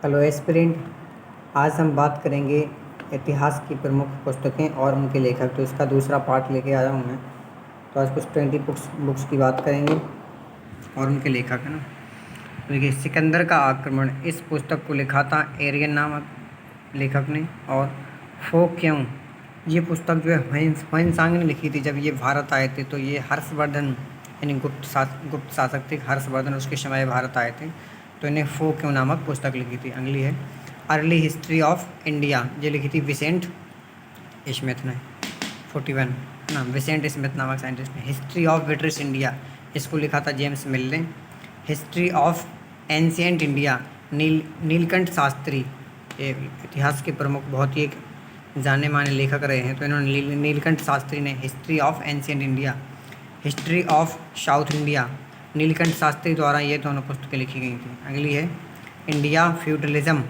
Hello aspirant. आज हम बात करेंगे इतिहास की प्रमुख पुस्तकें और उनके लेखक। तो इसका दूसरा पार्ट लेके आया हूँ मैं। तो आज कुछ 20 बुक्स की बात करेंगे और उनके लेखक है ना। तो देखिए, सिकंदर का आक्रमण, इस पुस्तक को लिखा था एरियन नामक लेखक ने। और फो क्यों, ये पुस्तक जो है ह्वेनसांग ने लिखी थी। जब ये भारत आए थे तो ये हर्षवर्धन यानी गुप्त शासक थे हर्षवर्धन, उसके समय भारत आए थे तो इन्हें फो क्यों नामक पुस्तक लिखी थी। अगली है अर्ली हिस्ट्री ऑफ इंडिया, ये लिखी थी विसेंट स्मिथ ने। 41 ना, विसेंट स्मिथ नामक साइंटिस्ट ने। हिस्ट्री ऑफ ब्रिटिश इंडिया, इसको लिखा था जेम्स मिल ने। History of ancient India, Neelkanth Shastri, ये इतिहास के प्रमुख बहुत ही एक जाने माने लेखक रहे हैं, तो इन्होंने नीलकंठ शास्त्री ने history of ancient India. History of south India, Neelkanth Shastri द्वारा ये दोनों पुस्तकें लिखी गई थी। अगली है इंडिया फ्यूडलिज्म,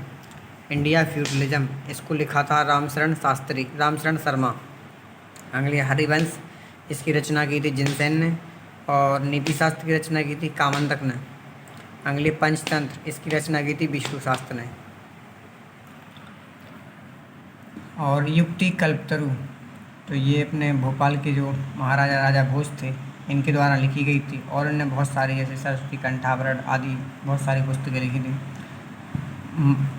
इसको लिखा था रामशरण शर्मा। अगली हरिवंश, इसकी रचना की थी जिनसेन ने। और नीति शास्त्र की रचना की थी कामंतक ने। अगली पंचतंत्र, इसकी रचना की थी विष्णु शास्त्र ने। और युक्ति कल्पतरु, तो ये अपने भोपाल के जो महाराजा राजा भोज थे इनके द्वारा लिखी गई थी। और इन्होंने बहुत सारी जैसे सरस्वती कंठावरण आदि बहुत सारी पुस्तकें लिखी थी।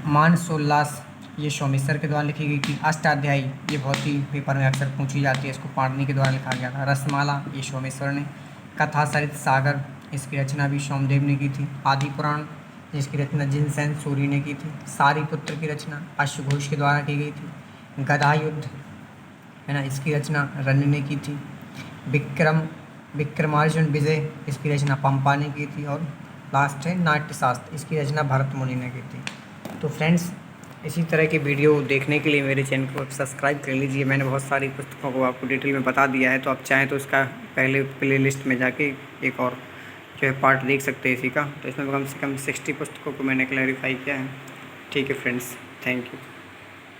मानसोल्लास, ये सोमेश्वर के द्वारा लिखी गई थी। अष्टाध्यायी, ये बहुत ही पेपर में अक्सर पूछी जाती है, इसको पाणिनि के द्वारा लिखा गया था। रसमाला, ये सोमेश्वर ने। कथा सरित सागर, इसकी रचना भी सोमदेव ने की थी। आदि पुराण, जिसकी रचना जिनसेन सूरी ने की थी। सारीपुत्र की रचना अश्वघोष के द्वारा की गई थी। गदा युद्ध है ना, इसकी रचना रन ने की थी। विक्रमार्जुन विजय, इसकी रचना पंपा ने की थी। और लास्ट है नाट्यशास्त्र, इसकी रचना भरत मुनि ने की थी। तो फ्रेंड्स, इसी तरह के वीडियो देखने के लिए मेरे चैनल को सब्सक्राइब कर लीजिए। मैंने बहुत सारी पुस्तकों को आपको डिटेल में बता दिया है, तो आप चाहें तो उसका पहले प्लेलिस्ट में जाके एक और जो है पार्ट देख सकते हैं इसी का। तो इसमें कम से कम 60 पुस्तकों को मैंने क्लैरिफाई किया है। ठीक है फ्रेंड्स, थैंक यू।